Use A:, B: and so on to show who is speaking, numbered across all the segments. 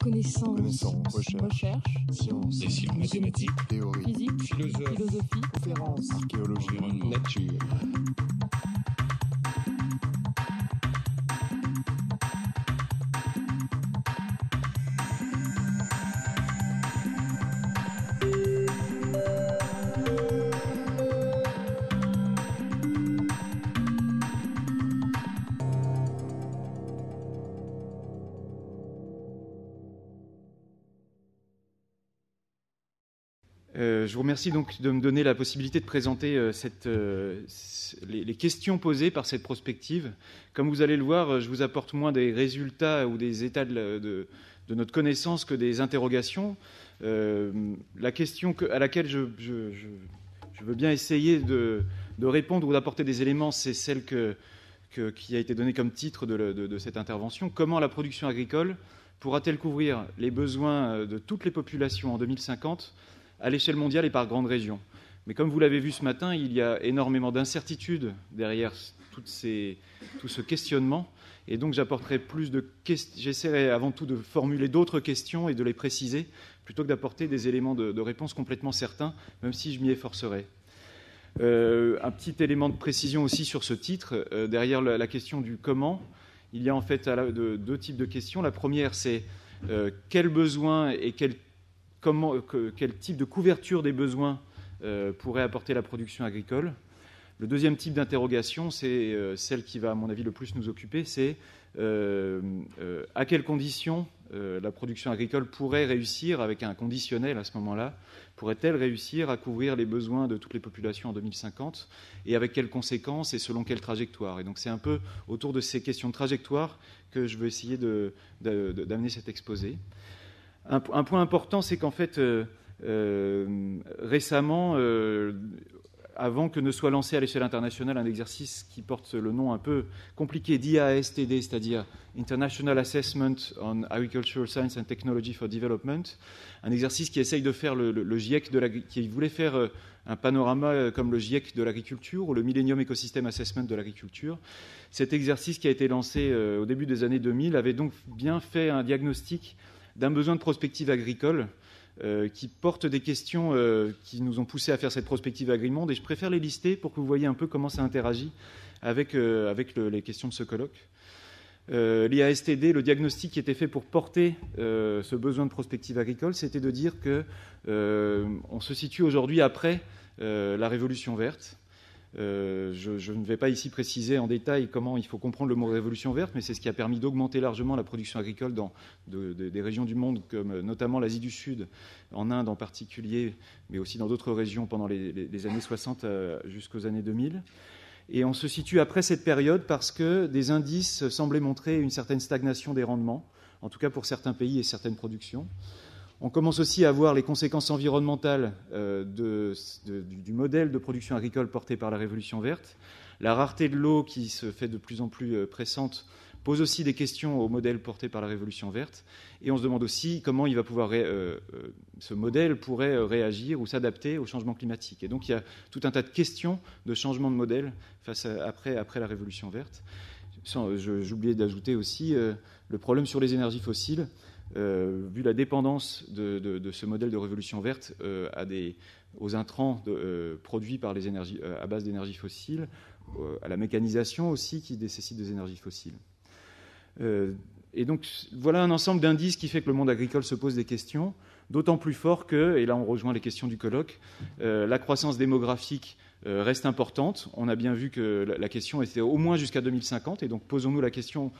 A: Connaissance, recherche, sciences,
B: dessin, mathématiques,
A: théorie,
B: physique,
A: philosophie, conférences, archéologie,
B: environnement,
A: nature.
C: Je vous remercie donc de me donner la possibilité de présenter les questions posées par cette prospective. Comme vous allez le voir, je vous apporte moins des résultats ou des états de notre connaissance que des interrogations. La question à laquelle je veux bien essayer de répondre ou d'apporter des éléments, c'est celle qui a été donnée comme titre de cette intervention. Comment la production agricole pourra-t-elle couvrir les besoins de toutes les populations en 2050 à l'échelle mondiale et par grandes régions? Mais comme vous l'avez vu ce matin, il y a énormément d'incertitudes derrière tout ce questionnement. Et donc j'apporterai j'essaierai avant tout de formuler d'autres questions et de les préciser, plutôt que d'apporter des éléments de réponse complètement certains, même si je m'y efforcerai. Un petit élément de précision aussi sur ce titre. Derrière la question du comment, il y a en fait deux types de questions. La première, c'est quels besoins et quel type de couverture des besoins pourrait apporter la production agricole. Le deuxième type d'interrogation, c'est celle qui va, à mon avis, le plus nous occuper, c'est à quelles conditions la production agricole pourrait réussir, avec un conditionnel à ce moment-là, pourrait-elle réussir à couvrir les besoins de toutes les populations en 2050, et avec quelles conséquences et selon quelle trajectoire. Et donc c'est un peu autour de ces questions de trajectoire que je veux essayer d'amener cet exposé. Un point important, c'est qu'en fait, récemment, avant que ne soit lancé à l'échelle internationale un exercice qui porte le nom un peu compliqué d'IASTD, c'est-à-dire International Assessment on Agricultural Science and Technology for Development, un exercice qui essaye de faire le GIEC qui voulait faire un panorama comme le GIEC de l'agriculture ou le Millennium Ecosystem Assessment de l'agriculture. Cet exercice qui a été lancé au début des années 2000 avait donc bien fait un diagnostic d'un besoin de prospective agricole qui porte des questions qui nous ont poussé à faire cette prospective Agrimonde, et je préfère les lister pour que vous voyez un peu comment ça interagit avec les questions de ce colloque. L'IASTD, le diagnostic qui était fait pour porter ce besoin de prospective agricole, c'était de dire qu'on se situe aujourd'hui après la Révolution verte. Je ne vais pas ici préciser en détail comment il faut comprendre le mot révolution verte, mais c'est ce qui a permis d'augmenter largement la production agricole dans des régions du monde, comme notamment l'Asie du Sud, en Inde en particulier, mais aussi dans d'autres régions pendant les années 60 jusqu'aux années 2000. Et on se situe après cette période parce que des indices semblaient montrer une certaine stagnation des rendements, en tout cas pour certains pays et certaines productions. On commence aussi à voir les conséquences environnementales du modèle de production agricole porté par la Révolution verte. La rareté de l'eau qui se fait de plus en plus pressante pose aussi des questions au modèle porté par la Révolution verte. Et on se demande aussi comment il va pouvoir ce modèle pourrait réagir ou s'adapter au changement climatique. Et donc il y a tout un tas de questions de changement de modèle après la Révolution verte. J'oubliais d'ajouter aussi le problème sur les énergies fossiles. Vu la dépendance de ce modèle de révolution verte aux intrants produits par les énergies à base d'énergie fossile, à la mécanisation aussi qui nécessite des énergies fossiles. Et donc voilà un ensemble d'indices qui fait que le monde agricole se pose des questions, d'autant plus fort que, et là on rejoint les questions du colloque, la croissance démographique reste importante. On a bien vu que la question était au moins jusqu'à 2050, et donc posons-nous la question: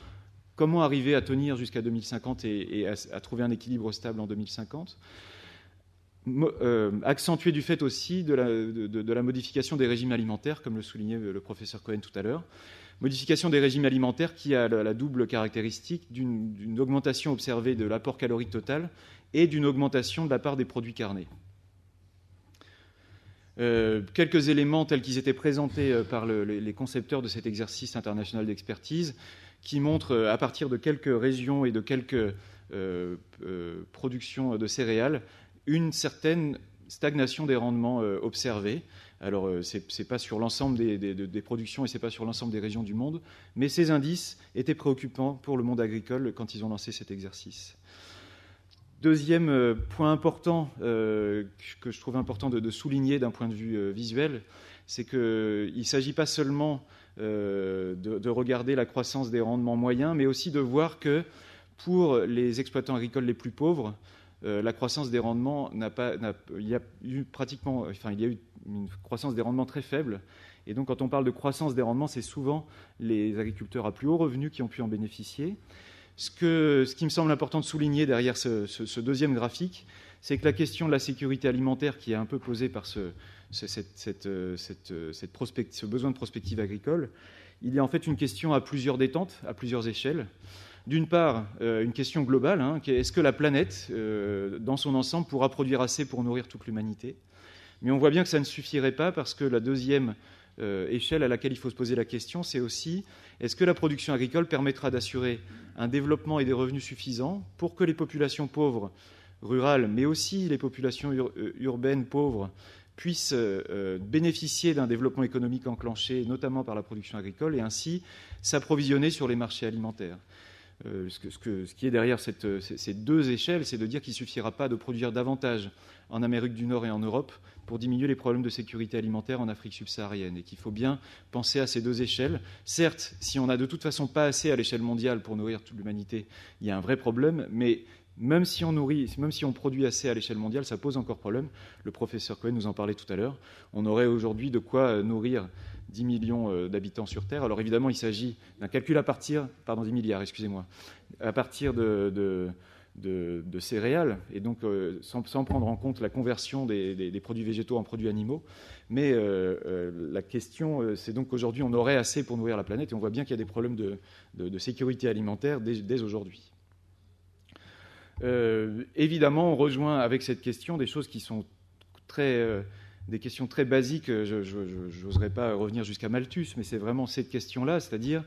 C: comment arriver à tenir jusqu'à 2050 et à trouver un équilibre stable en 2050 ? Accentué du fait aussi de la modification des régimes alimentaires, comme le soulignait le professeur Cohen tout à l'heure. Modification des régimes alimentaires qui a la double caractéristique d'une augmentation observée de l'apport calorique total et d'une augmentation de la part des produits carnés. Quelques éléments tels qu'ils étaient présentés par les concepteurs de cet exercice international d'expertise, qui montrent, à partir de quelques régions et de quelques productions de céréales, une certaine stagnation des rendements observés. Alors, ce n'est pas sur l'ensemble des productions et ce n'est pas sur l'ensemble des régions du monde, mais ces indices étaient préoccupants pour le monde agricole quand ils ont lancé cet exercice. Deuxième point important que je trouve important de souligner d'un point de vue visuel, c'est qu'il ne s'agit pas seulement de regarder la croissance des rendements moyens, mais aussi de voir que pour les exploitants agricoles les plus pauvres, la croissance des rendements il y a eu une croissance des rendements très faible. Et donc, quand on parle de croissance des rendements, c'est souvent les agriculteurs à plus haut revenu qui ont pu en bénéficier. Ce qui me semble important de souligner derrière ce deuxième graphique, c'est que la question de la sécurité alimentaire qui est un peu posée par ce besoin de prospective agricole, il y a en fait une question à plusieurs détentes, à plusieurs échelles. D'une part, une question globale, est-ce que la planète, dans son ensemble, pourra produire assez pour nourrir toute l'humanité ? Mais on voit bien que ça ne suffirait pas parce que la deuxième échelle à laquelle il faut se poser la question, c'est aussi est-ce que la production agricole permettra d'assurer un développement et des revenus suffisants pour que les populations pauvres rurales, mais aussi les populations urbaines pauvres, puissent bénéficier d'un développement économique enclenché, notamment par la production agricole, et ainsi s'approvisionner sur les marchés alimentaires. Ce qui est derrière ces deux échelles, c'est de dire qu'il ne suffira pas de produire davantage en Amérique du Nord et en Europe pour diminuer les problèmes de sécurité alimentaire en Afrique subsaharienne, et qu'il faut bien penser à ces deux échelles. Certes, si on n'a de toute façon pas assez à l'échelle mondiale pour nourrir toute l'humanité, il y a un vrai problème, mais même si on produit assez à l'échelle mondiale, ça pose encore problème. Le professeur Cohen nous en parlait tout à l'heure. On aurait aujourd'hui de quoi nourrir 10 millions d'habitants sur Terre. Alors évidemment, il s'agit d'un calcul à partir... Pardon, 10 milliards, excusez-moi. À partir de céréales, et donc sans prendre en compte la conversion des produits végétaux en produits animaux. Mais la question, c'est donc qu'aujourd'hui, on aurait assez pour nourrir la planète, et on voit bien qu'il y a des problèmes de sécurité alimentaire dès aujourd'hui. Évidemment, on rejoint avec cette question des choses qui sont des questions très basiques. Je n'oserais pas revenir jusqu'à Malthus, mais c'est vraiment cette question-là, c'est-à-dire,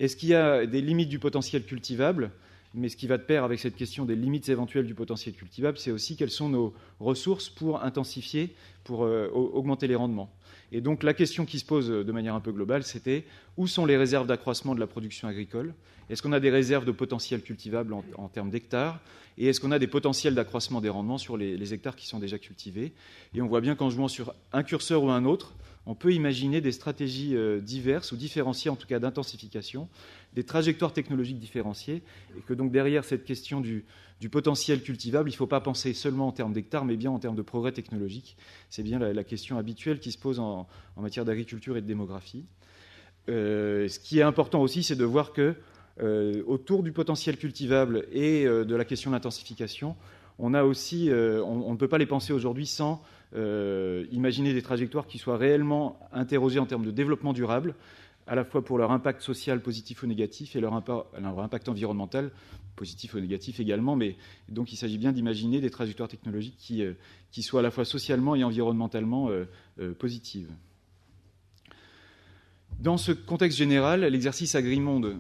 C: est-ce qu'il y a des limites du potentiel cultivable ? Mais ce qui va de pair avec cette question des limites éventuelles du potentiel cultivable, c'est aussi quelles sont nos ressources pour intensifier, pour augmenter les rendements. Et donc la question qui se pose de manière un peu globale, c'était où sont les réserves d'accroissement de la production agricole ? Est-ce qu'on a des réserves de potentiel cultivable en termes d'hectares ? Et est-ce qu'on a des potentiels d'accroissement des rendements sur les hectares qui sont déjà cultivés ? Et on voit bien qu'en jouant sur un curseur ou un autre, on peut imaginer des stratégies diverses ou différenciées, en tout cas d'intensification, des trajectoires technologiques différenciées, et que donc derrière cette question du potentiel cultivable, il ne faut pas penser seulement en termes d'hectares, mais bien en termes de progrès technologique. C'est bien la question habituelle qui se pose en matière d'agriculture et de démographie. Ce qui est important aussi, c'est de voir que autour du potentiel cultivable et de la question de l'intensification, on a aussi, on ne peut pas les penser aujourd'hui sans imaginer des trajectoires qui soient réellement interrogées en termes de développement durable, à la fois pour leur impact social positif ou négatif et leur impact environnemental positif ou négatif également. Mais donc il s'agit bien d'imaginer des trajectoires technologiques qui soient à la fois socialement et environnementalement positives. Dans ce contexte général, l'exercice Agrimonde,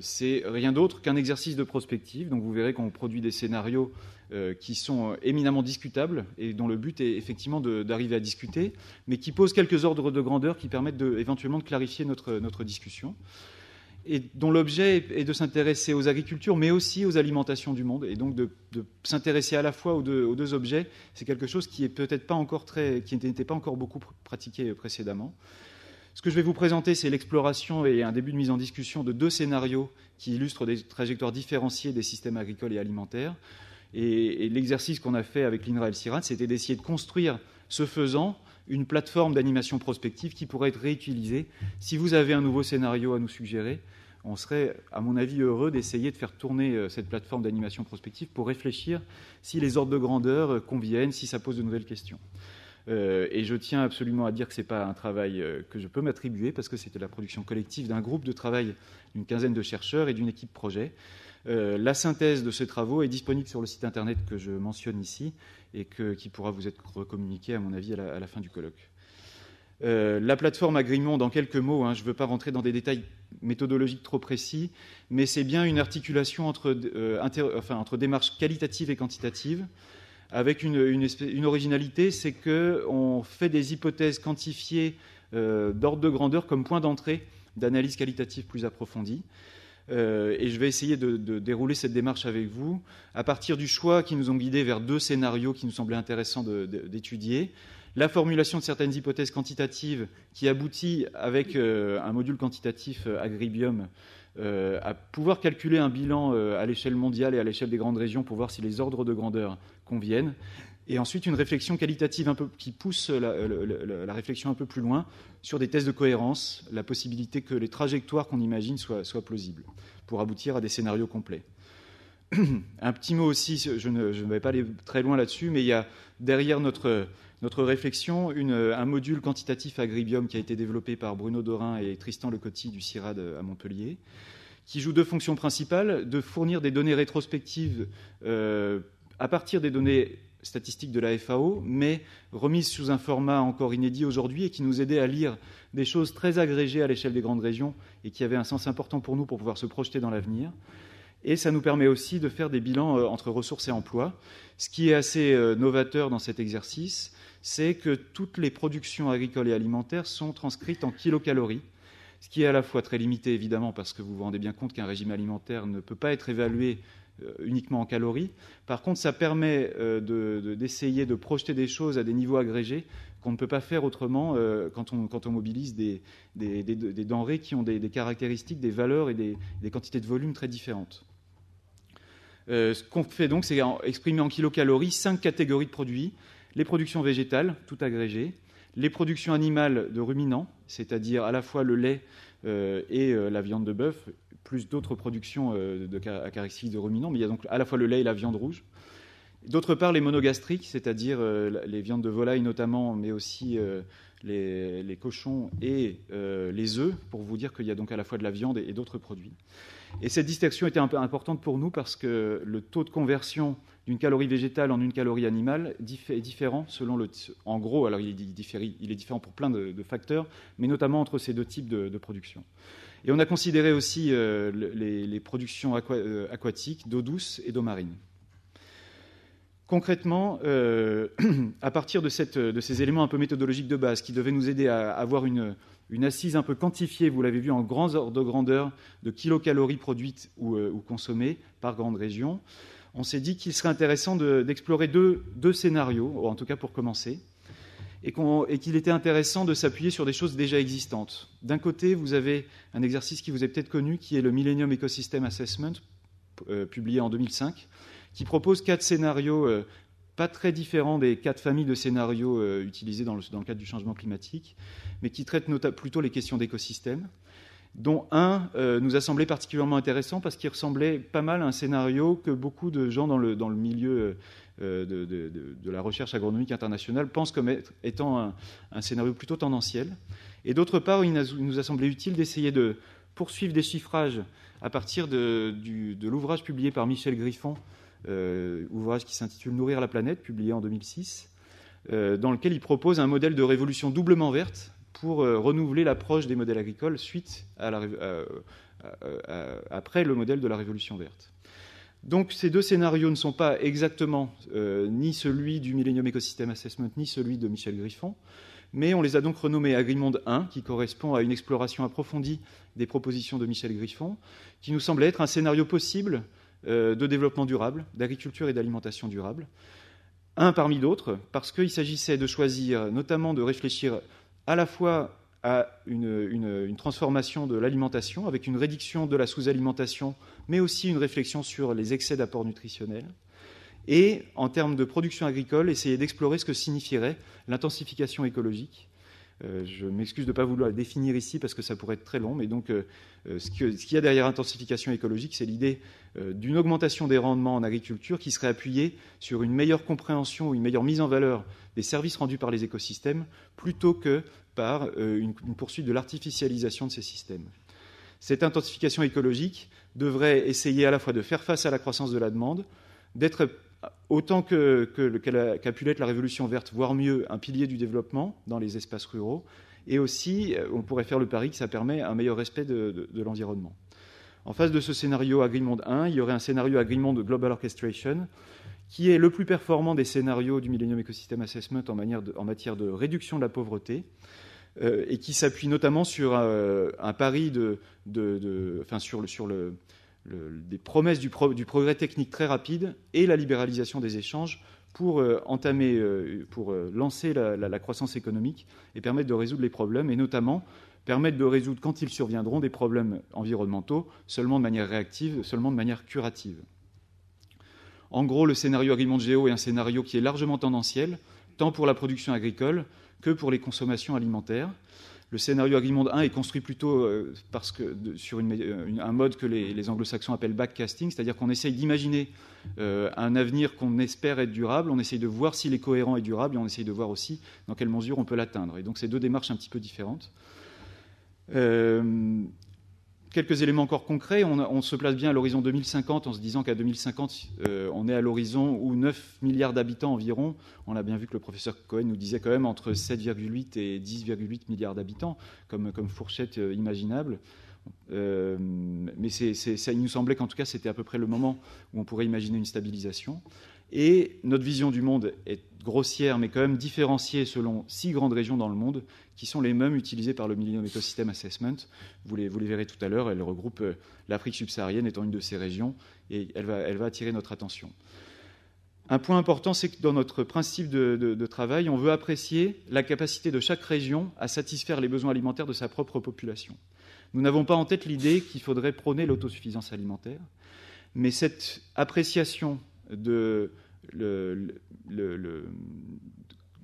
C: c'est rien d'autre qu'un exercice de prospective. Donc vous verrez qu'on produit des scénarios qui sont éminemment discutables et dont le but est effectivement d'arriver à discuter, mais qui posent quelques ordres de grandeur qui permettent éventuellement de clarifier notre discussion, et dont l'objet est de s'intéresser aux agricultures, mais aussi aux alimentations du monde. Et donc de s'intéresser à la fois aux deux objets, c'est quelque chose qui est peut-être pas encore qui n'était pas encore beaucoup pratiqué précédemment. Ce que je vais vous présenter, c'est l'exploration et un début de mise en discussion de deux scénarios qui illustrent des trajectoires différenciées des systèmes agricoles et alimentaires. Et l'exercice qu'on a fait avec l'INRA et le CIRAD, c'était d'essayer de construire, ce faisant, une plateforme d'animation prospective qui pourrait être réutilisée. Si vous avez un nouveau scénario à nous suggérer, on serait, à mon avis, heureux d'essayer de faire tourner cette plateforme d'animation prospective pour réfléchir si les ordres de grandeur conviennent, si ça pose de nouvelles questions. Et je tiens absolument à dire que ce n'est pas un travail que je peux m'attribuer, parce que c'était la production collective d'un groupe de travail d'une quinzaine de chercheurs et d'une équipe projet. La synthèse de ces travaux est disponible sur le site internet que je mentionne ici et qui pourra vous être communiqué, à mon avis, à la fin du colloque. La plateforme Agrimonde, en quelques mots, je ne veux pas rentrer dans des détails méthodologiques trop précis, mais c'est bien une articulation entre démarches qualitatives et quantitatives, avec une originalité, c'est qu'on fait des hypothèses quantifiées d'ordre de grandeur comme point d'entrée d'analyse qualitative plus approfondie. Et je vais essayer de dérouler cette démarche avec vous à partir du choix qui nous ont guidés vers 2 scénarios qui nous semblaient intéressants d'étudier. La formulation de certaines hypothèses quantitatives qui aboutit avec un module quantitatif Agribium à pouvoir calculer un bilan à l'échelle mondiale et à l'échelle des grandes régions pour voir si les ordres de grandeur conviennent. Et ensuite, une réflexion qualitative un peu, qui pousse la réflexion un peu plus loin sur des tests de cohérence, la possibilité que les trajectoires qu'on imagine soient plausibles pour aboutir à des scénarios complets. Un petit mot aussi, je ne vais pas aller très loin là-dessus, mais il y a derrière notre réflexion un module quantitatif Agribium qui a été développé par Bruno Dorin et Tristan Lecoty du CIRAD à Montpellier, qui joue 2 fonctions principales, de fournir des données rétrospectives à partir des données statistiques de la FAO, mais remises sous un format encore inédit aujourd'hui et qui nous aidait à lire des choses très agrégées à l'échelle des grandes régions et qui avaient un sens important pour nous pour pouvoir se projeter dans l'avenir. Et ça nous permet aussi de faire des bilans entre ressources et emplois. Ce qui est assez novateur dans cet exercice, c'est que toutes les productions agricoles et alimentaires sont transcrites en kilocalories, ce qui est à la fois très limité, évidemment, parce que vous vous rendez bien compte qu'un régime alimentaire ne peut pas être évalué uniquement en calories. Par contre, ça permet d'essayer de projeter des choses à des niveaux agrégés qu'on ne peut pas faire autrement quand on mobilise des denrées qui ont des caractéristiques, des valeurs et des quantités de volume très différentes. Ce qu'on fait donc, c'est exprimer en kilocalories 5 catégories de produits. Les productions végétales, tout agrégées, les productions animales de ruminants, c'est-à-dire à la fois le lait et la viande de bœuf, plus d'autres productions à caractéristiques de ruminants, mais il y a donc à la fois le lait et la viande rouge. D'autre part, les monogastriques, c'est-à-dire les viandes de volaille notamment, mais aussi les cochons et les œufs, pour vous dire qu'il y a donc à la fois de la viande et d'autres produits. Et cette distinction était un peu importante pour nous parce que le taux de conversion d'une calorie végétale en une calorie animale est différent selon en gros, alors il est différent pour plein de facteurs, mais notamment entre ces 2 types de production. Et on a considéré aussi les productions aquatiques, d'eau douce et d'eau marine. Concrètement, à partir de ces éléments un peu méthodologiques de base qui devaient nous aider à avoir une assise un peu quantifiée, vous l'avez vu, en grands ordres de grandeur de kilocalories produites ou consommées par grande région, on s'est dit qu'il serait intéressant d'explorer deux scénarios, en tout cas pour commencer, et qu'il était intéressant de s'appuyer sur des choses déjà existantes. D'un côté, vous avez un exercice qui vous est peut-être connu, qui est le Millennium Ecosystem Assessment, publié en 2005, qui propose 4 scénarios pas très différents des 4 familles de scénarios utilisés dans le cadre du changement climatique, mais qui traitent plutôt les questions d'écosystèmes, dont un nous a semblé particulièrement intéressant parce qu'il ressemblait pas mal à un scénario que beaucoup de gens dans le milieu de la recherche agronomique internationale pensent comme étant un scénario plutôt tendanciel. Et d'autre part, il nous a semblé utile d'essayer de poursuivre des chiffrages à partir de l'ouvrage publié par Michel Griffon, ouvrage qui s'intitule « Nourrir la planète », publié en 2006, dans lequel il propose un modèle de révolution doublement verte pour renouveler l'approche des modèles agricoles suite après le modèle de la révolution verte. Donc ces 2 scénarios ne sont pas exactement ni celui du Millennium Ecosystem Assessment ni celui de Michel Griffon, mais on les a donc renommés Agrimonde 1, qui correspond à une exploration approfondie des propositions de Michel Griffon, qui nous semblait être un scénario possible de développement durable, d'agriculture et d'alimentation durable. Un parmi d'autres, parce qu'il s'agissait de choisir, notamment de réfléchir à la fois à une transformation de l'alimentation, avec une réduction de la sous-alimentation, mais aussi une réflexion sur les excès d'apport nutritionnel. Et, en termes de production agricole, essayer d'explorer ce que signifierait l'intensification écologique. Je m'excuse de ne pas vouloir le définir ici parce que ça pourrait être très long, mais donc ce qu'il y a derrière intensification écologique, c'est l'idée d'une augmentation des rendements en agriculture qui serait appuyée sur une meilleure compréhension ou une meilleure mise en valeur des services rendus par les écosystèmes plutôt que par une poursuite de l'artificialisation de ces systèmes. Cette intensification écologique devrait essayer à la fois de faire face à la croissance de la demande, d'être autant qu'a pu l'être la révolution verte, voire mieux, un pilier du développement dans les espaces ruraux, et aussi, on pourrait faire le pari que ça permet un meilleur respect de l'environnement. En face de ce scénario Agrimonde 1, il y aurait un scénario Agrimonde Global Orchestration, qui est le plus performant des scénarios du Millennium Ecosystem Assessment en matière de réduction de la pauvreté, et qui s'appuie notamment sur un pari sur des promesses du progrès technique très rapide et la libéralisation des échanges pour lancer la croissance économique et permettre de résoudre les problèmes, et notamment permettre de résoudre, quand ils surviendront, des problèmes environnementaux, seulement de manière réactive, seulement de manière curative. En gros, le scénario Agrimonde-Géo est un scénario qui est largement tendanciel, tant pour la production agricole que pour les consommations alimentaires. Le scénario Agrimonde 1 est construit plutôt sur un mode que les anglo-saxons appellent backcasting, c'est-à-dire qu'on essaye d'imaginer un avenir qu'on espère être durable, on essaye de voir s'il est cohérent et durable, et on essaye de voir aussi dans quelle mesure on peut l'atteindre. Et donc, c'est deux démarches un petit peu différentes. Quelques éléments encore concrets. On se place bien à l'horizon 2050 en se disant qu'à 2050, on est à l'horizon où 9 milliards d'habitants environ, on a bien vu que le professeur Cohen nous disait quand même entre 7,8 et 10,8 milliards d'habitants comme fourchette imaginable. Mais ça, il nous semblait qu'en tout cas, c'était à peu près le moment où on pourrait imaginer une stabilisation. Et notre vision du monde est grossière, mais quand même différenciée selon 6 grandes régions dans le monde, qui sont les mêmes utilisées par le Millennium Ecosystem Assessment. Vous les verrez tout à l'heure. Elle regroupe l'Afrique subsaharienne étant une de ces régions, et elle va attirer notre attention. Un point important, c'est que dans notre principe de travail, on veut apprécier la capacité de chaque région à satisfaire les besoins alimentaires de sa propre population. Nous n'avons pas en tête l'idée qu'il faudrait prôner l'autosuffisance alimentaire, mais cette appréciation de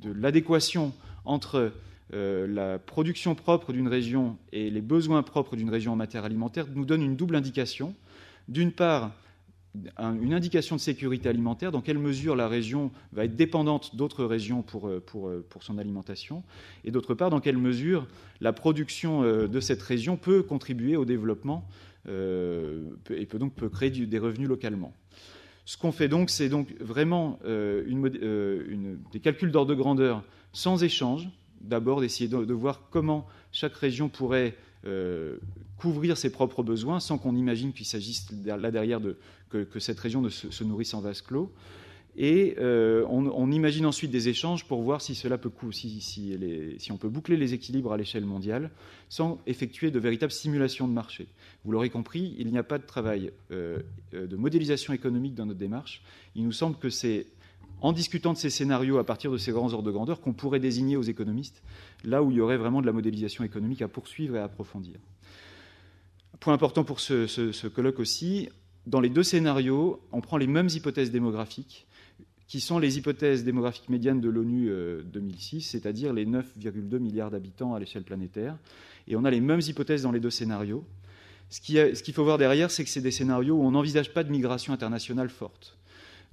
C: l'adéquation entre la production propre d'une région et les besoins propres d'une région en matière alimentaire nous donne une double indication. D'une part, une indication de sécurité alimentaire, dans quelle mesure la région va être dépendante d'autres régions pour son alimentation, et d'autre part, dans quelle mesure la production de cette région peut contribuer au développement et peut créer des revenus localement. Ce qu'on fait donc, c'est donc vraiment des calculs d'ordre de grandeur sans échange. D'abord, d'essayer de voir comment chaque région pourrait couvrir ses propres besoins sans qu'on imagine qu'il s'agisse là derrière que cette région se nourrisse en vase clos. Et on imagine ensuite des échanges pour voir si cela peut si on peut boucler les équilibres à l'échelle mondiale sans effectuer de véritables simulations de marché. Vous l'aurez compris, il n'y a pas de travail de modélisation économique dans notre démarche. Il nous semble que c'est en discutant de ces scénarios à partir de ces grands ordres de grandeur qu'on pourrait désigner aux économistes là où il y aurait vraiment de la modélisation économique à poursuivre et à approfondir. Point important pour ce colloque aussi, dans les deux scénarios, on prend les mêmes hypothèses démographiques qui sont les hypothèses démographiques médianes de l'ONU 2006, c'est-à-dire les 9,2 milliards d'habitants à l'échelle planétaire. Et on a les mêmes hypothèses dans les deux scénarios. Ce qu'il faut voir derrière, c'est que c'est des scénarios où on n'envisage pas de migration internationale forte.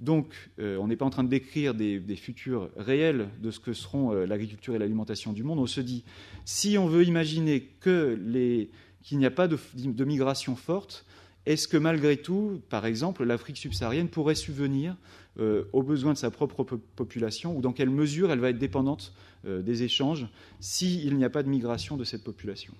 C: Donc, on n'est pas en train de décrire des futurs réels de ce que seront l'agriculture et l'alimentation du monde. On se dit, si on veut imaginer qu'il n'y a pas de migration forte, est-ce que malgré tout, par exemple, l'Afrique subsaharienne pourrait subvenir aux besoins de sa propre population, ou dans quelle mesure elle va être dépendante des échanges s'il n'y a pas de migration de cette population?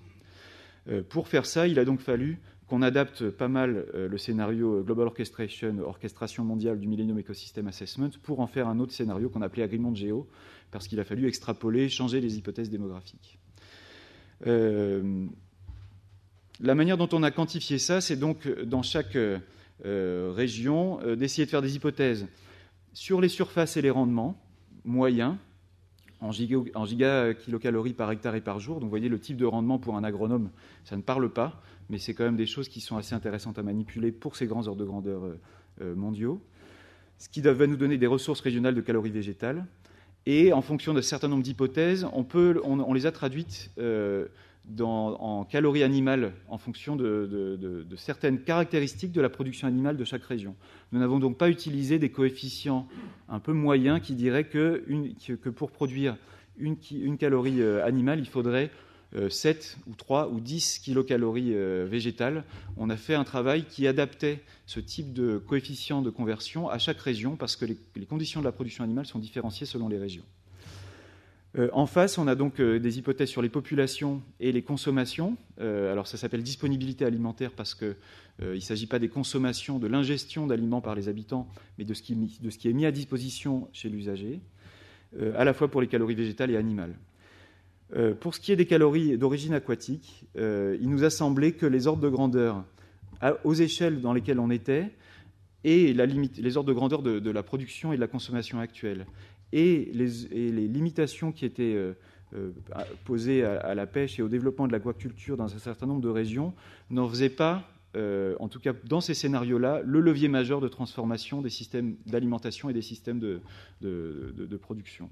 C: Pour faire ça, il a donc fallu qu'on adapte pas mal le scénario Global Orchestration mondiale du Millennium Ecosystem Assessment pour en faire un autre scénario qu'on appelait Agrimonde-Géo, parce qu'il a fallu extrapoler, changer les hypothèses démographiques. La manière dont on a quantifié ça, c'est donc dans chaque région d'essayer de faire des hypothèses sur les surfaces et les rendements moyens en gigakilocalories par hectare et par jour. Donc vous voyez, le type de rendement pour un agronome, ça ne parle pas, mais c'est quand même des choses qui sont assez intéressantes à manipuler pour ces grands ordres de grandeur mondiaux, ce qui va nous donner des ressources régionales de calories végétales. Et en fonction d'un certain nombre d'hypothèses, on les a traduites en calories animales en fonction de certaines caractéristiques de la production animale de chaque région. Nous n'avons donc pas utilisé des coefficients un peu moyens qui diraient que pour produire une calorie animale, il faudrait 7 ou 3 ou 10 kilocalories végétales. On a fait un travail qui adaptait ce type de coefficient de conversion à chaque région parce que les conditions de la production animale sont différenciées selon les régions. En face, on a donc des hypothèses sur les populations et les consommations. Alors ça s'appelle disponibilité alimentaire parce qu'il ne s'agit pas des consommations, de l'ingestion d'aliments par les habitants, mais de ce qui est mis à disposition chez l'usager, à la fois pour les calories végétales et animales. Pour ce qui est des calories d'origine aquatique, il nous a semblé que les ordres de grandeur aux échelles dans lesquelles on était et les ordres de grandeur de la production et de la consommation actuelle et les limitations qui étaient posées à la pêche et au développement de l'aquaculture dans un certain nombre de régions n'en faisaient pas, en tout cas dans ces scénarios-là, le levier majeur de transformation des systèmes d'alimentation et des systèmes de production.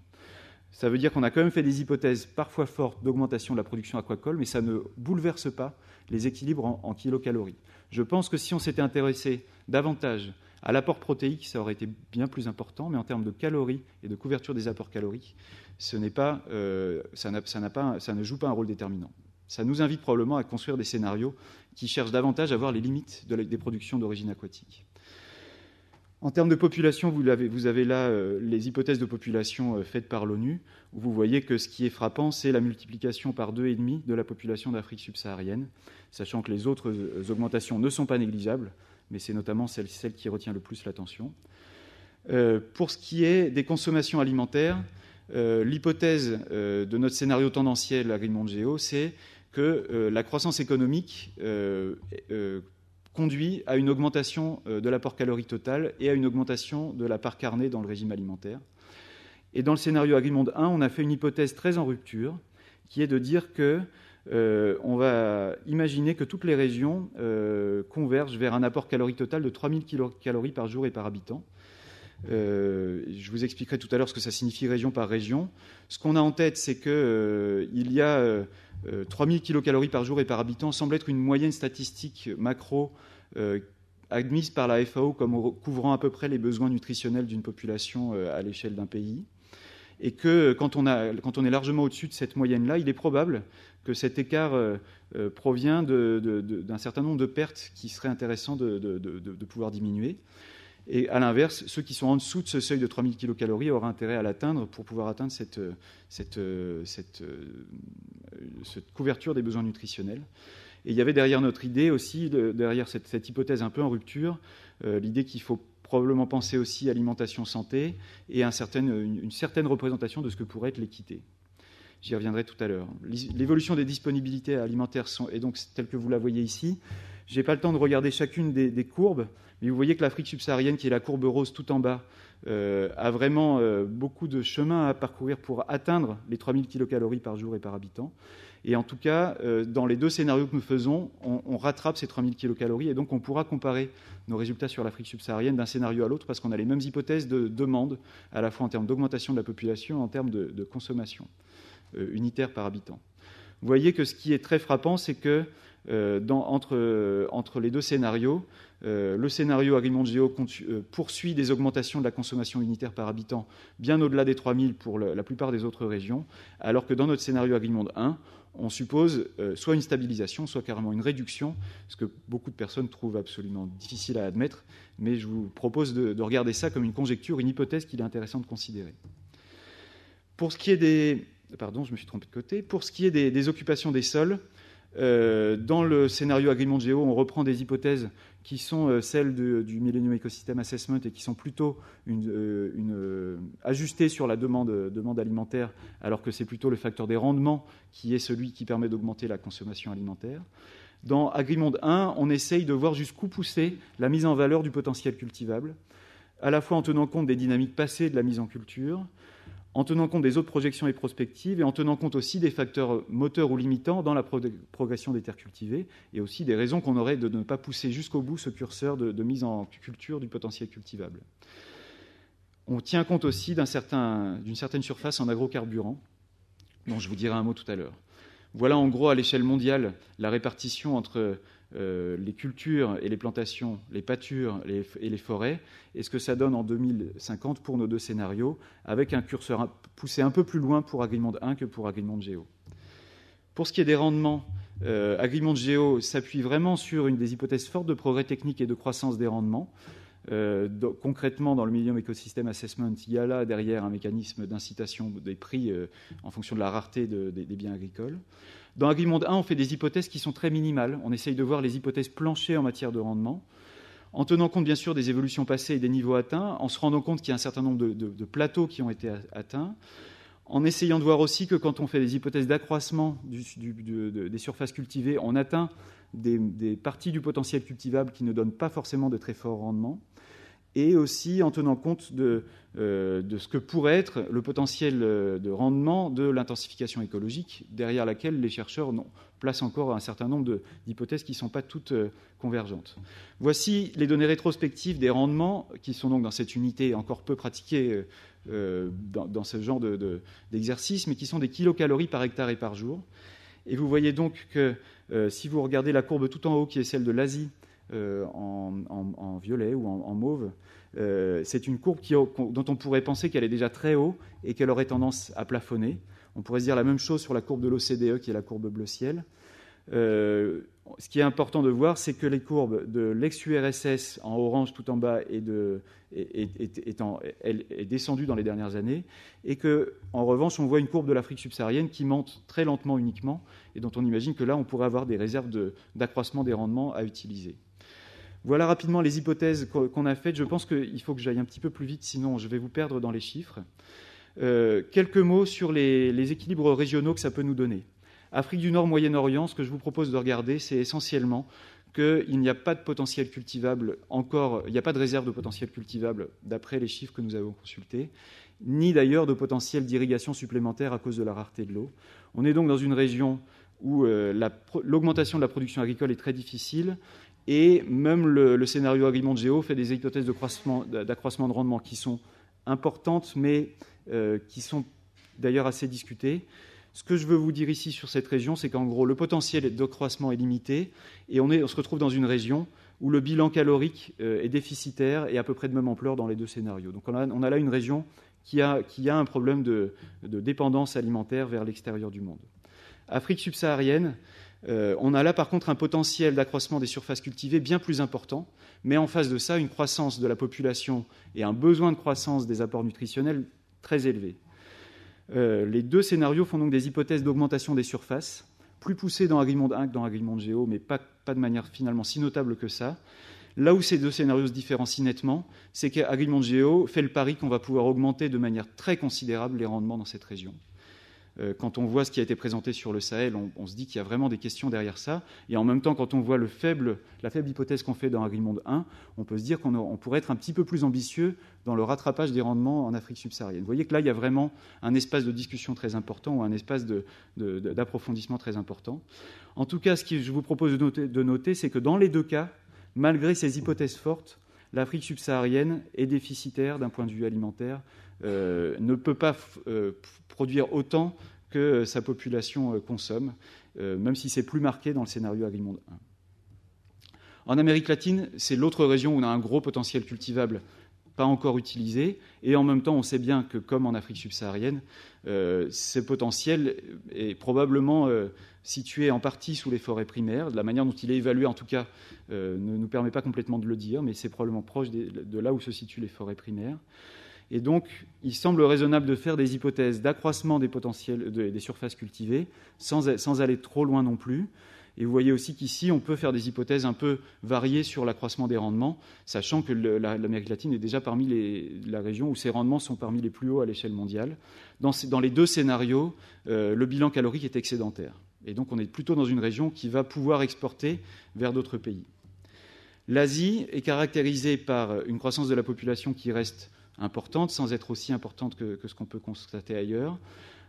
C: Ça veut dire qu'on a quand même fait des hypothèses parfois fortes d'augmentation de la production aquacole, mais ça ne bouleverse pas les équilibres en kilocalories. Je pense que si on s'était intéressé davantage à l'apport protéique, ça aurait été bien plus important, mais en termes de calories et de couverture des apports caloriques, ça ne joue pas un rôle déterminant. Ça nous invite probablement à construire des scénarios qui cherchent davantage à voir les limites des productions d'origine aquatique. En termes de population, vous avez là les hypothèses de population faites par l'ONU, où vous voyez que ce qui est frappant, c'est la multiplication par 2,5 de la population d'Afrique subsaharienne, sachant que les autres augmentations ne sont pas négligeables, mais c'est notamment celle qui retient le plus l'attention. Pour ce qui est des consommations alimentaires, l'hypothèse de notre scénario tendanciel Agreement Géo, c'est que la croissance économique conduit à une augmentation de l'apport calorique total et à une augmentation de la part carnée dans le régime alimentaire. Et dans le scénario Agreement 1, on a fait une hypothèse très en rupture, qui est de dire que on va imaginer que toutes les régions convergent vers un apport calorique total de 3000 kcal par jour et par habitant. Je vous expliquerai tout à l'heure ce que ça signifie région par région. Ce qu'on a en tête, c'est qu'il y a 3000 kcal par jour et par habitant semble être une moyenne statistique macro admise par la FAO comme couvrant à peu près les besoins nutritionnels d'une population à l'échelle d'un pays. Et que quand on est largement au-dessus de cette moyenne-là, il est probable que cet écart provient d'un certain nombre de pertes qui serait intéressant de pouvoir diminuer. Et à l'inverse, ceux qui sont en dessous de ce seuil de 3000 kcal auraient intérêt à l'atteindre pour pouvoir atteindre cette couverture des besoins nutritionnels. Et il y avait derrière notre idée aussi, derrière cette hypothèse un peu en rupture, l'idée qu'il faut probablement penser aussi alimentation santé et une certaine représentation de ce que pourrait être l'équité. J'y reviendrai tout à l'heure. L'évolution des disponibilités alimentaires est donc telle que vous la voyez ici. Je n'ai pas le temps de regarder chacune des courbes, mais vous voyez que l'Afrique subsaharienne, qui est la courbe rose tout en bas, a vraiment beaucoup de chemin à parcourir pour atteindre les 3000 kcal par jour et par habitant. Et en tout cas, dans les deux scénarios que nous faisons, on rattrape ces 3000 kcal et donc on pourra comparer nos résultats sur l'Afrique subsaharienne d'un scénario à l'autre parce qu'on a les mêmes hypothèses de demande, à la fois en termes d'augmentation de la population et en termes de consommation unitaire par habitant. Vous voyez que ce qui est très frappant, c'est que entre les deux scénarios, le scénario Agreement Géo poursuit des augmentations de la consommation unitaire par habitant bien au-delà des 3000 pour la plupart des autres régions, alors que dans notre scénario Agreement 1, on suppose soit une stabilisation, soit carrément une réduction, ce que beaucoup de personnes trouvent absolument difficile à admettre, mais je vous propose de regarder ça comme une conjecture, une hypothèse qu'il est intéressant de considérer. Pour ce qui est des occupations des sols, dans le scénario Agreement Géo, on reprend des hypothèses qui sont celles du Millennium Ecosystem Assessment et qui sont plutôt ajustées sur la demande alimentaire, alors que c'est plutôt le facteur des rendements qui est celui qui permet d'augmenter la consommation alimentaire. Dans Agreement 1, on essaye de voir jusqu'où pousser la mise en valeur du potentiel cultivable, à la fois en tenant compte des dynamiques passées de la mise en culture, en tenant compte des autres projections et prospectives, et en tenant compte aussi des facteurs moteurs ou limitants dans la progression des terres cultivées, et aussi des raisons qu'on aurait de ne pas pousser jusqu'au bout ce curseur de mise en culture du potentiel cultivable. On tient compte aussi d'une certaine surface en agrocarburants, dont je vous dirai un mot tout à l'heure. Voilà en gros à l'échelle mondiale la répartition entre les cultures et les plantations, les pâtures et les forêts, et ce que ça donne en 2050 pour nos deux scénarios, avec un curseur poussé un peu plus loin pour Agreement 1 que pour Agreement Géo. Pour ce qui est des rendements, Agreement Géo s'appuie vraiment sur une des hypothèses fortes de progrès technique et de croissance des rendements. Concrètement, dans le Millennium Ecosystem Assessment, il y a là derrière un mécanisme d'incitation des prix en fonction de la rareté des biens agricoles. Dans Agreement 1, on fait des hypothèses qui sont très minimales. On essaye de voir les hypothèses planchées en matière de rendement, en tenant compte bien sûr des évolutions passées et des niveaux atteints, en se rendant compte qu'il y a un certain nombre de plateaux qui ont été atteints, en essayant de voir aussi que quand on fait des hypothèses d'accroissement des surfaces cultivées, on atteint des parties du potentiel cultivable qui ne donnent pas forcément de très forts rendements, et aussi en tenant compte de ce que pourrait être le potentiel de rendement de l'intensification écologique, derrière laquelle les chercheurs placent encore un certain nombre d'hypothèses qui ne sont pas toutes convergentes. Voici les données rétrospectives des rendements, qui sont donc dans cette unité encore peu pratiquée dans ce genre d'exercice, mais qui sont des kilocalories par hectare et par jour. Et vous voyez donc que si vous regardez la courbe tout en haut, qui est celle de l'Asie, en violet ou en mauve, c'est une courbe dont on pourrait penser qu'elle est déjà très haut et qu'elle aurait tendance à plafonner. On pourrait se dire la même chose sur la courbe de l'OCDE, qui est la courbe bleu ciel. Ce qui est important de voir, c'est que les courbes de l'ex-URSS en orange tout en bas est descendue dans les dernières années, et qu'en revanche, on voit une courbe de l'Afrique subsaharienne qui monte très lentement uniquement, et dont on imagine que là, on pourrait avoir des réserves d'accroissement des rendements à utiliser. Voilà rapidement les hypothèses qu'on a faites. Je pense qu'il faut que j'aille un petit peu plus vite, sinon je vais vous perdre dans les chiffres. Quelques mots sur les équilibres régionaux que ça peut nous donner. Afrique du Nord, Moyen-Orient, ce que je vous propose de regarder, c'est essentiellement qu'il n'y a pas de potentiel cultivable encore, il n'y a pas de réserve de potentiel cultivable d'après les chiffres que nous avons consultés, ni d'ailleurs de potentiel d'irrigation supplémentaire à cause de la rareté de l'eau. On est donc dans une région où l'augmentation de la production agricole est très difficile, et même le scénario AgriMonde-Géo fait des hypothèses d'accroissement de rendement qui sont importantes, mais qui sont d'ailleurs assez discutées. Ce que je veux vous dire ici sur cette région, c'est qu'en gros, le potentiel de croissement est limité, et on se retrouve dans une région où le bilan calorique est déficitaire et à peu près de même ampleur dans les deux scénarios. Donc on a là une région qui a un problème de dépendance alimentaire vers l'extérieur du monde. Afrique subsaharienne, on a là par contre un potentiel d'accroissement des surfaces cultivées bien plus important, mais en face de ça, une croissance de la population et un besoin de croissance des apports nutritionnels très élevé. Les deux scénarios font donc des hypothèses d'augmentation des surfaces, plus poussées dans AgriMonde 1 que dans AgriMonde-Géo, mais pas de manière finalement si notable que ça. Là où ces deux scénarios se différencient nettement, c'est qu'AgriMonde-Géo fait le pari qu'on va pouvoir augmenter de manière très considérable les rendements dans cette région. Quand on voit ce qui a été présenté sur le Sahel, on se dit qu'il y a vraiment des questions derrière ça. Et en même temps, quand on voit la faible hypothèse qu'on fait dans AgriMonde 1, on peut se dire qu'on pourrait être un petit peu plus ambitieux dans le rattrapage des rendements en Afrique subsaharienne. Vous voyez que là, il y a vraiment un espace de discussion très important ou un espace d'approfondissement très important. En tout cas, ce que je vous propose de noter, c'est que dans les deux cas, malgré ces hypothèses fortes, l'Afrique subsaharienne est déficitaire d'un point de vue alimentaire, ne peut pas produire autant que sa population consomme, même si c'est plus marqué dans le scénario AgriMonde 1. En Amérique latine, c'est l'autre région où on a un gros potentiel cultivable pas encore utilisé, et en même temps, on sait bien que, comme en Afrique subsaharienne, ce potentiel est probablement situé en partie sous les forêts primaires. De la manière dont il est évalué, en tout cas, ne nous permet pas complètement de le dire, mais c'est probablement proche de là où se situent les forêts primaires. Et donc, il semble raisonnable de faire des hypothèses d'accroissement des potentiels des surfaces cultivées sans aller trop loin non plus. Et vous voyez aussi qu'ici, on peut faire des hypothèses un peu variées sur l'accroissement des rendements, sachant que l'Amérique latine est déjà parmi la région où ces rendements sont parmi les plus hauts à l'échelle mondiale. Dans les deux scénarios, le bilan calorique est excédentaire. Et donc, on est plutôt dans une région qui va pouvoir exporter vers d'autres pays. L'Asie est caractérisée par une croissance de la population qui reste importante, sans être aussi importante que ce qu'on peut constater ailleurs.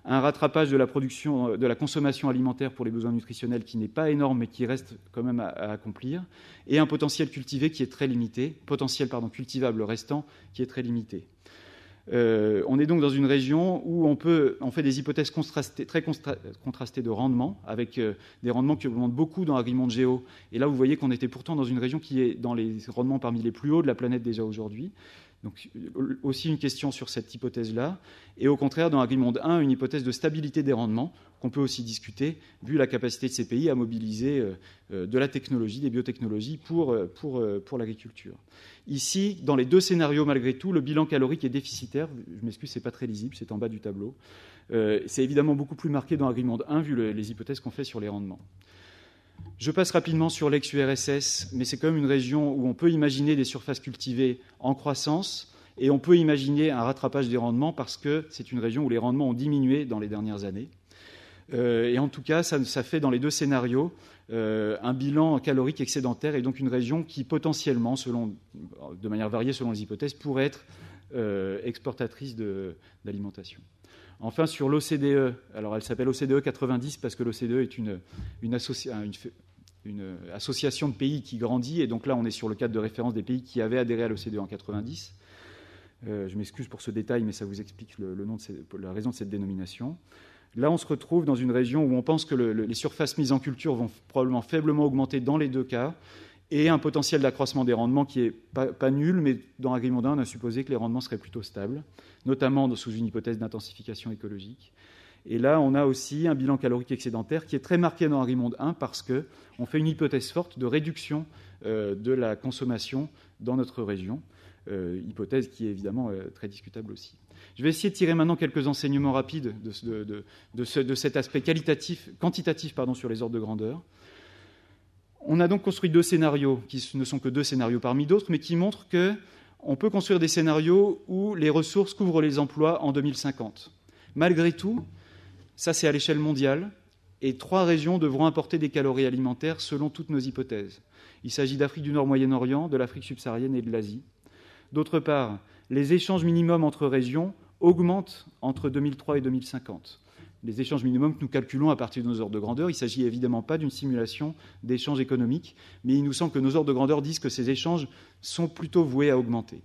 C: Un rattrapage de la production, de la consommation alimentaire pour les besoins nutritionnels qui n'est pas énorme, mais qui reste quand même à accomplir. Et un potentiel cultivé qui est très limité, cultivable restant qui est très limité. On est donc dans une région où on fait des hypothèses très contrastées de rendement, avec des rendements qui augmentent beaucoup dans AgriMonde-Géo. Et là, vous voyez qu'on était pourtant dans une région qui est dans les rendements parmi les plus hauts de la planète déjà aujourd'hui. Donc, aussi une question sur cette hypothèse-là. Et au contraire, dans AgriMonde 1, une hypothèse de stabilité des rendements, qu'on peut aussi discuter, vu la capacité de ces pays à mobiliser de la technologie, des biotechnologies pour l'agriculture. Ici, dans les deux scénarios, malgré tout, le bilan calorique est déficitaire. Je m'excuse, ce n'est pas très lisible, c'est en bas du tableau. C'est évidemment beaucoup plus marqué dans AgriMonde 1, vu les hypothèses qu'on fait sur les rendements. Je passe rapidement sur l'ex-URSS, mais c'est quand même une région où on peut imaginer des surfaces cultivées en croissance Et on peut imaginer un rattrapage des rendements parce que c'est une région où les rendements ont diminué dans les dernières années. Et en tout cas, ça fait dans les deux scénarios un bilan calorique excédentaire et donc une région qui potentiellement, de manière variée selon les hypothèses, pourrait être exportatrice d'alimentation. Enfin, sur l'OCDE, alors elle s'appelle OCDE 90 parce que l'OCDE est une association de pays qui grandit, et donc là on est sur le cadre de référence des pays qui avaient adhéré à l'OCDE en 90. Je m'excuse pour ce détail, mais ça vous explique la raison de cette dénomination. Là, on se retrouve dans une région où on pense que les surfaces mises en culture vont probablement faiblement augmenter dans les deux cas, et un potentiel d'accroissement des rendements qui n'est pas nul, mais dans Agrimond 1, on a supposé que les rendements seraient plutôt stables, notamment sous une hypothèse d'intensification écologique. Et là, on a aussi un bilan calorique excédentaire qui est très marqué dans Agrimond 1 parce qu'on fait une hypothèse forte de réduction de la consommation dans notre région, hypothèse qui est évidemment très discutable aussi. Je vais essayer de tirer maintenant quelques enseignements rapides de cet aspect quantitatif sur les ordres de grandeur. On a donc construit deux scénarios, qui ne sont que deux scénarios parmi d'autres, mais qui montrent qu'on peut construire des scénarios où les ressources couvrent les emplois en 2050. Malgré tout, ça c'est à l'échelle mondiale, et 3 régions devront importer des calories alimentaires selon toutes nos hypothèses. Il s'agit d'Afrique du Nord, Moyen-Orient, de l'Afrique subsaharienne et de l'Asie. D'autre part, les échanges minimums entre régions augmentent entre 2003 et 2050. Les échanges minimums que nous calculons à partir de nos ordres de grandeur, il ne s'agit évidemment pas d'une simulation d'échanges économiques, mais il nous semble que nos ordres de grandeur disent que ces échanges sont plutôt voués à augmenter.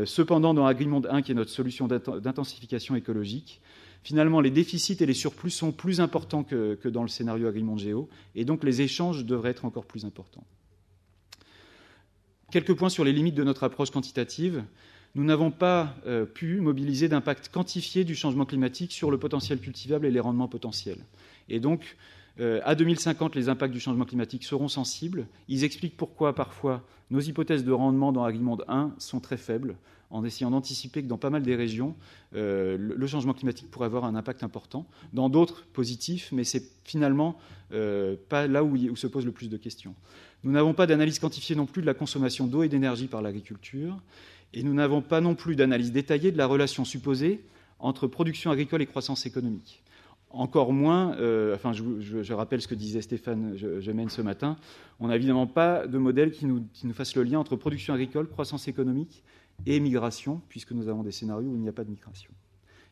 C: Cependant, dans Agrimond 1, qui est notre solution d'intensification écologique, finalement, les déficits et les surplus sont plus importants que dans le scénario Agrimond Géo, et donc les échanges devraient être encore plus importants. Quelques points sur les limites de notre approche quantitative. Nous n'avons pas pu mobiliser d'impact quantifié du changement climatique sur le potentiel cultivable et les rendements potentiels. Et donc, à 2050, les impacts du changement climatique seront sensibles. Ils expliquent pourquoi, parfois, nos hypothèses de rendement dans Agrimond 1 sont très faibles, en essayant d'anticiper que dans pas mal des régions, le changement climatique pourrait avoir un impact important. Dans d'autres, positif, mais c'est finalement pas là où se pose le plus de questions. Nous n'avons pas d'analyse quantifiée non plus de la consommation d'eau et d'énergie par l'agriculture, et nous n'avons pas non plus d'analyse détaillée de la relation supposée entre production agricole et croissance économique. Encore moins, je rappelle ce que disait Stéphane Gemène ce matin, on n'a évidemment pas de modèle qui nous fasse le lien entre production agricole, croissance économique et migration, puisque nous avons des scénarios où il n'y a pas de migration.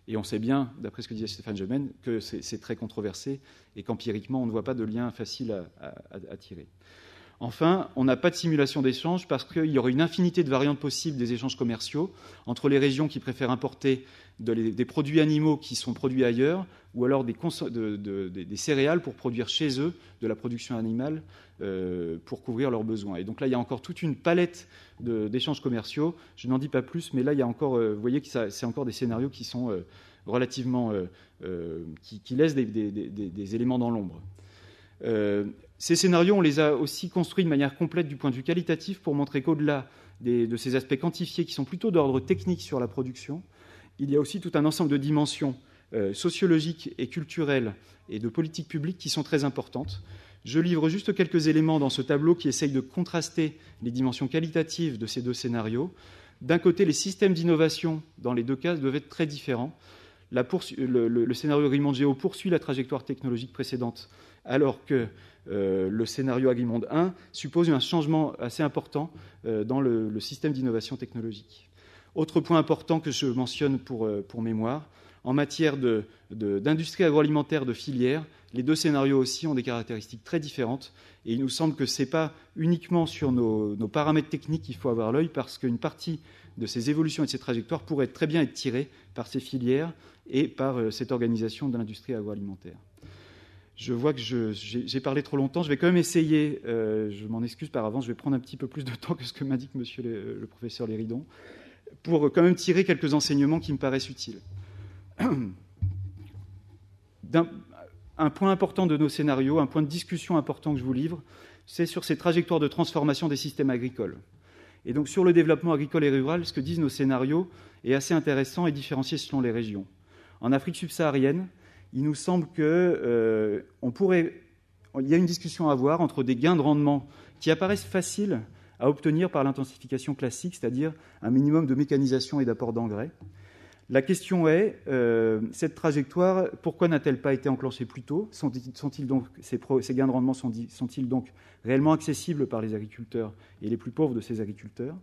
C: Et on sait bien, d'après ce que disait Stéphane Gemène, que c'est très controversé et qu'empiriquement, on ne voit pas de lien facile à tirer. Enfin, on n'a pas de simulation d'échange parce qu'il y aurait une infinité de variantes possibles des échanges commerciaux entre les régions qui préfèrent importer des produits animaux qui sont produits ailleurs ou alors des céréales pour produire chez eux de la production animale pour couvrir leurs besoins. Et donc là, il y a encore toute une palette d'échanges commerciaux. Je n'en dis pas plus, mais là, il y a encore, vous voyez que c'est encore des scénarios qui sont relativement... qui laissent des éléments dans l'ombre. Ces scénarios, on les a aussi construits de manière complète du point de vue qualitatif pour montrer qu'au-delà de ces aspects quantifiés qui sont plutôt d'ordre technique sur la production, il y a aussi tout un ensemble de dimensions sociologiques et culturelles et de politiques publiques qui sont très importantes. Je livre juste quelques éléments dans ce tableau qui essayent de contraster les dimensions qualitatives de ces deux scénarios. D'un côté, les systèmes d'innovation dans les deux cas doivent être très différents. Le scénario Agrimond Géo poursuit la trajectoire technologique précédente, alors que le scénario Agrimond 1 suppose un changement assez important dans le système d'innovation technologique. Autre point important que je mentionne pour mémoire, en matière d'industrie agroalimentaire de filière, les deux scénarios aussi ont des caractéristiques très différentes, et il nous semble que ce n'est pas uniquement sur nos paramètres techniques qu'il faut avoir l'œil, parce qu'une partie de ces évolutions et de ces trajectoires pourrait très bien être tirée par ces filières et par cette organisation de l'industrie agroalimentaire. Je vois que j'ai parlé trop longtemps. Je vais quand même essayer, je m'en excuse par avance, je vais prendre un petit peu plus de temps que ce que m'indique monsieur le professeur Léridon, pour quand même tirer quelques enseignements qui me paraissent utiles. Un point important de nos scénarios, un point de discussion important que je vous livre, c'est sur ces trajectoires de transformation des systèmes agricoles. Et donc sur le développement agricole et rural, ce que disent nos scénarios est assez intéressant et différencié selon les régions. En Afrique subsaharienne, il nous semble qu'il y a une discussion à avoir entre des gains de rendement qui apparaissent faciles à obtenir par l'intensification classique, c'est-à-dire un minimum de mécanisation et d'apport d'engrais. La question est, cette trajectoire, pourquoi n'a-t-elle pas été enclenchée plus tôt ? Sont-ils donc, ces gains de rendement sont-ils donc réellement accessibles par les agriculteurs et les plus pauvres de ces agriculteurs ?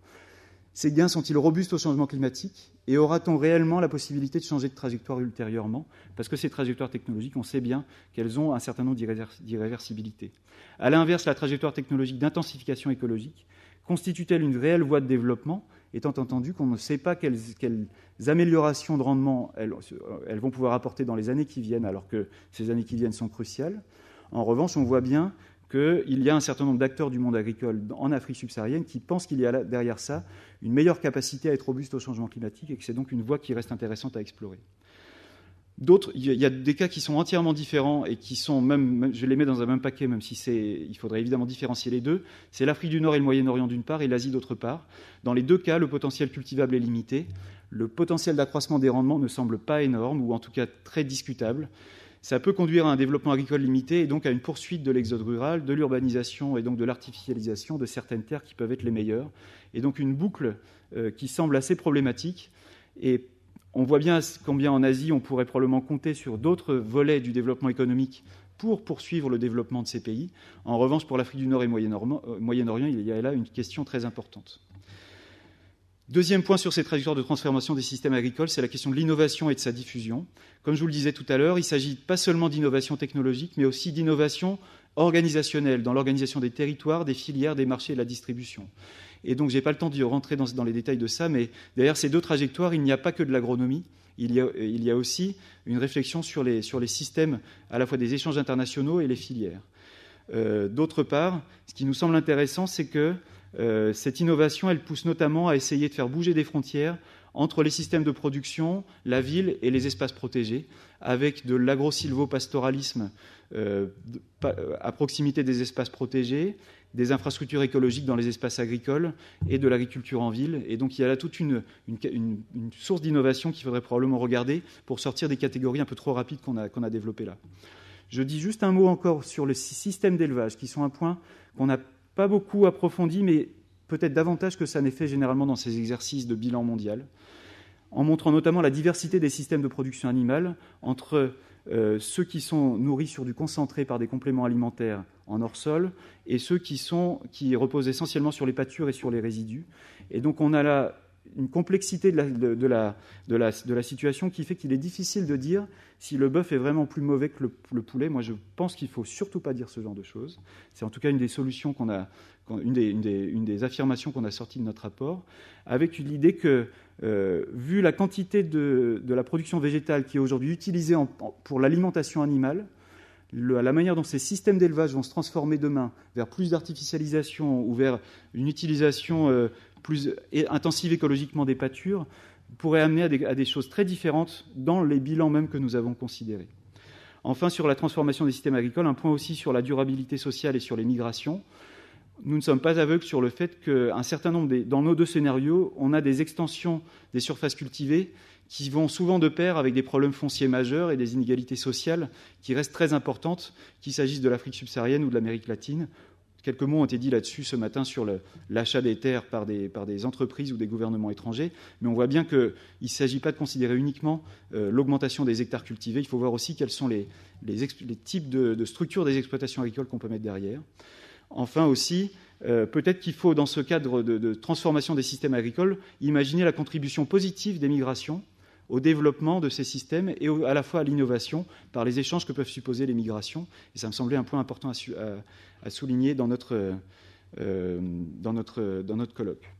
C: Ces gains sont-ils robustes au changement climatique ? Et aura-t-on réellement la possibilité de changer de trajectoire ultérieurement ? Parce que ces trajectoires technologiques, on sait bien qu'elles ont un certain nombre d'irréversibilités. À l'inverse, la trajectoire technologique d'intensification écologique constitue-t-elle une réelle voie de développement, étant entendu qu'on ne sait pas quelles améliorations de rendement elles vont pouvoir apporter dans les années qui viennent, alors que ces années qui viennent sont cruciales. En revanche, on voit bien qu'il y a un certain nombre d'acteurs du monde agricole en Afrique subsaharienne qui pensent qu'il y a derrière ça une meilleure capacité à être robuste au changement climatique et que c'est donc une voie qui reste intéressante à explorer. D'autres, il y a des cas qui sont entièrement différents et qui sont même, je les mets dans un même paquet, même si il faudrait évidemment différencier les deux. C'est l'Afrique du Nord et le Moyen-Orient d'une part et l'Asie d'autre part. Dans les deux cas, le potentiel cultivable est limité. Le potentiel d'accroissement des rendements ne semble pas énorme, ou en tout cas très discutable. Ça peut conduire à un développement agricole limité et donc à une poursuite de l'exode rural, de l'urbanisation et donc de l'artificialisation de certaines terres qui peuvent être les meilleures. Et donc une boucle qui semble assez problématique. Et on voit bien combien en Asie, on pourrait probablement compter sur d'autres volets du développement économique pour poursuivre le développement de ces pays. En revanche, pour l'Afrique du Nord et Moyen-Orient, il y a là une question très importante. Deuxième point sur ces trajectoires de transformation des systèmes agricoles, c'est la question de l'innovation et de sa diffusion. Comme je vous le disais tout à l'heure, il s'agit pas seulement d'innovation technologique, mais aussi d'innovation organisationnelle, dans l'organisation des territoires, des filières, des marchés et de la distribution. Et donc, je n'ai pas le temps de rentrer dans les détails de ça, mais derrière ces deux trajectoires, il n'y a pas que de l'agronomie. Il y a aussi une réflexion sur les systèmes, à la fois des échanges internationaux et les filières. D'autre part, ce qui nous semble intéressant, c'est que cette innovation, elle pousse notamment à essayer de faire bouger des frontières entre les systèmes de production, la ville et les espaces protégés, avec de l'agro-silvopastoralisme à proximité des espaces protégés, des infrastructures écologiques dans les espaces agricoles et de l'agriculture en ville. Et donc il y a là toute une source d'innovation qu'il faudrait probablement regarder pour sortir des catégories un peu trop rapides qu'on a développées là. Je dis juste un mot encore sur le système d'élevage, qui sont un point qu'on n'a pas beaucoup approfondi, mais peut-être davantage que ça n'est fait généralement dans ces exercices de bilan mondial, en montrant notamment la diversité des systèmes de production animale entre ceux qui sont nourris sur du concentré par des compléments alimentaires en hors-sol et ceux qui reposent essentiellement sur les pâtures et sur les résidus. Et donc on a là une complexité de la situation qui fait qu'il est difficile de dire si le bœuf est vraiment plus mauvais que le poulet. Moi, je pense qu'il ne faut surtout pas dire ce genre de choses. C'est en tout cas une des solutions une des affirmations qu'on a sorties de notre rapport, avec l'idée que, vu la quantité de la production végétale qui est aujourd'hui utilisée pour l'alimentation animale, la manière dont ces systèmes d'élevage vont se transformer demain vers plus d'artificialisation ou vers une utilisation plus intensive écologiquement des pâtures pourrait amener à des choses très différentes dans les bilans même que nous avons considérés. Enfin, sur la transformation des systèmes agricoles, un point aussi sur la durabilité sociale et sur les migrations. Nous ne sommes pas aveugles sur le fait qu'un certain nombre dans nos deux scénarios, on a des extensions des surfaces cultivées qui vont souvent de pair avec des problèmes fonciers majeurs et des inégalités sociales qui restent très importantes, qu'il s'agisse de l'Afrique subsaharienne ou de l'Amérique latine. Quelques mots ont été dits là-dessus ce matin sur l'achat des terres par des entreprises ou des gouvernements étrangers, mais on voit bien qu'il ne s'agit pas de considérer uniquement l'augmentation des hectares cultivés, il faut voir aussi quels sont les types de structures des exploitations agricoles qu'on peut mettre derrière. Enfin aussi, peut-être qu'il faut, dans ce cadre de transformation des systèmes agricoles, imaginer la contribution positive des migrations au développement de ces systèmes et à la fois à l'innovation par les échanges que peuvent supposer les migrations. Et ça me semblait un point important à souligner dans notre colloque.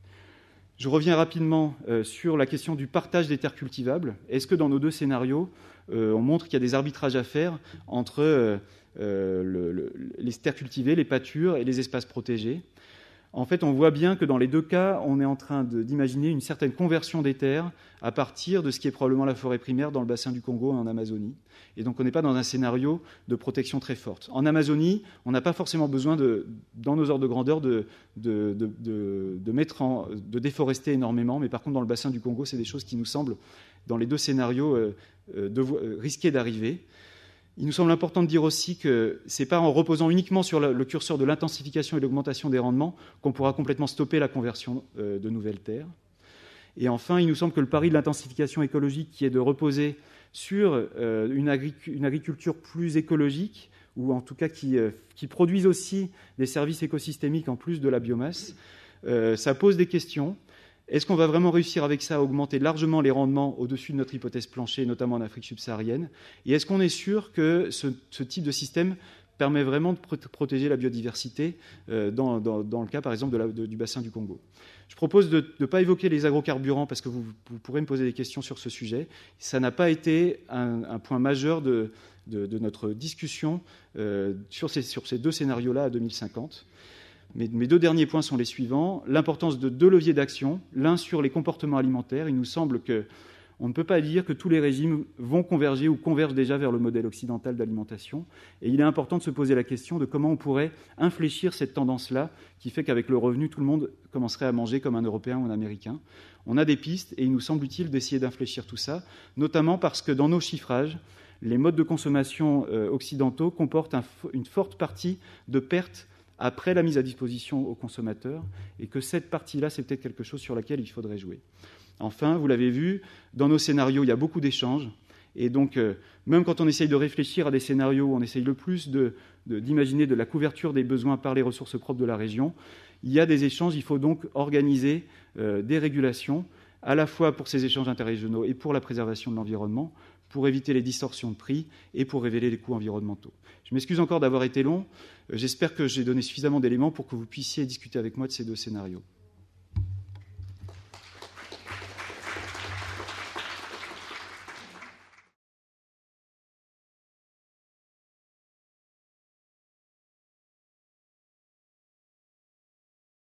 C: Je reviens rapidement sur la question du partage des terres cultivables. Est-ce que dans nos deux scénarios, on montre qu'il y a des arbitrages à faire entre les terres cultivées, les pâtures et les espaces protégés? En fait, on voit bien que dans les deux cas, on est en train d'imaginer une certaine conversion des terres à partir de ce qui est probablement la forêt primaire dans le bassin du Congo et en Amazonie. Et donc, on n'est pas dans un scénario de protection très forte. En Amazonie, on n'a pas forcément besoin, dans nos ordres de grandeur, de déforester énormément. Mais par contre, dans le bassin du Congo, c'est des choses qui nous semblent, dans les deux scénarios, risquées d'arriver. Il nous semble important de dire aussi que ce n'est pas en reposant uniquement sur le curseur de l'intensification et de l'augmentation des rendements qu'on pourra complètement stopper la conversion de nouvelles terres. Et enfin, il nous semble que le pari de l'intensification écologique, qui est de reposer sur une agriculture plus écologique, ou en tout cas qui produise aussi des services écosystémiques en plus de la biomasse, ça pose des questions. Est-ce qu'on va vraiment réussir avec ça à augmenter largement les rendements au-dessus de notre hypothèse plancher, notamment en Afrique subsaharienne? Et est-ce qu'on est sûr que ce type de système permet vraiment de protéger la biodiversité dans le cas, par exemple, du bassin du Congo? Je propose de ne pas évoquer les agrocarburants parce que vous pourrez me poser des questions sur ce sujet. Ça n'a pas été un point majeur de notre discussion sur ces deux scénarios-là à 2050. Mes deux derniers points sont les suivants. L'importance de deux leviers d'action, l'un sur les comportements alimentaires. Il nous semble qu'on ne peut pas dire que tous les régimes vont converger ou convergent déjà vers le modèle occidental d'alimentation. Et il est important de se poser la question de comment on pourrait infléchir cette tendance-là qui fait qu'avec le revenu, tout le monde commencerait à manger comme un Européen ou un Américain. On a des pistes et il nous semble utile d'essayer d'infléchir tout ça, notamment parce que dans nos chiffrages, les modes de consommation occidentaux comportent une forte partie de pertes après la mise à disposition aux consommateurs, et que cette partie-là, c'est peut-être quelque chose sur laquelle il faudrait jouer. Enfin, vous l'avez vu, dans nos scénarios, il y a beaucoup d'échanges, et donc, même quand on essaye de réfléchir à des scénarios où on essaye le plus d'imaginer de la couverture des besoins par les ressources propres de la région, il y a des échanges, il faut donc organiser des régulations, à la fois pour ces échanges interrégionaux et pour la préservation de l'environnement, pour éviter les distorsions de prix et pour révéler les coûts environnementaux. Je m'excuse encore d'avoir été long. J'espère que j'ai donné suffisamment d'éléments pour que vous puissiez discuter avec moi de ces deux scénarios.